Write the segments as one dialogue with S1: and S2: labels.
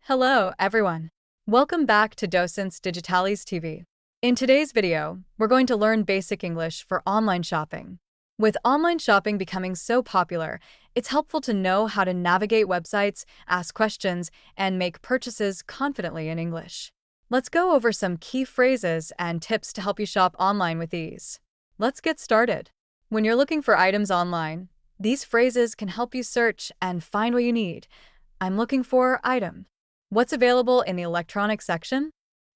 S1: Hello, everyone. Welcome back to Docents Digitalis TV. In today's video, we're going to learn basic English for online shopping. With online shopping becoming so popular, it's helpful to know how to navigate websites, ask questions, and make purchases confidently in English. Let's go over some key phrases and tips to help you shop online with ease. Let's get started. When you're looking for items online, these phrases can help you search and find what you need. I'm looking for item. What's available in the electronics section?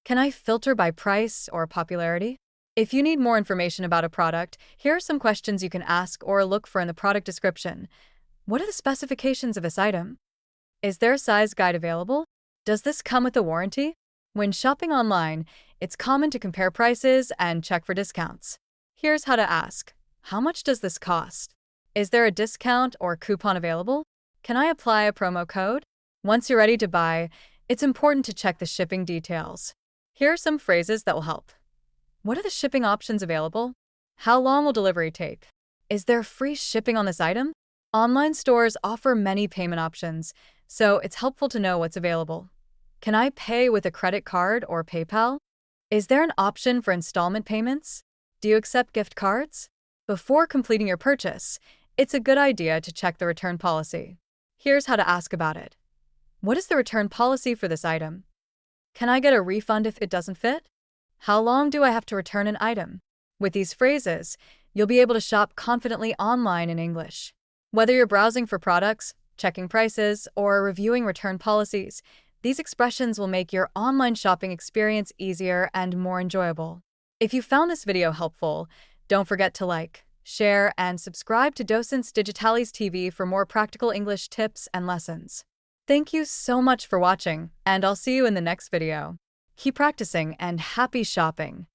S1: Can I filter by price or popularity? If you need more information about a product, here are some questions you can ask or look for in the product description. What are the specifications of this item? Is there a size guide available? Does this come with a warranty? When shopping online, it's common to compare prices and check for discounts. Here's how to ask. How much does this cost? Is there a discount or coupon available? Can I apply a promo code? Once you're ready to buy, it's important to check the shipping details. Here are some phrases that will help. What are the shipping options available? How long will delivery take? Is there free shipping on this item? Online stores offer many payment options, so it's helpful to know what's available. Can I pay with a credit card or PayPal? Is there an option for installment payments? Do you accept gift cards? Before completing your purchase, it's a good idea to check the return policy. Here's how to ask about it. What is the return policy for this item? Can I get a refund if it doesn't fit? How long do I have to return an item? With these phrases, you'll be able to shop confidently online in English. Whether you're browsing for products, checking prices, or reviewing return policies, these expressions will make your online shopping experience easier and more enjoyable. If you found this video helpful, don't forget to like, share, and subscribe to Docents Digitalis TV for more practical English tips and lessons. Thank you so much for watching, and I'll see you in the next video. Keep practicing and happy shopping!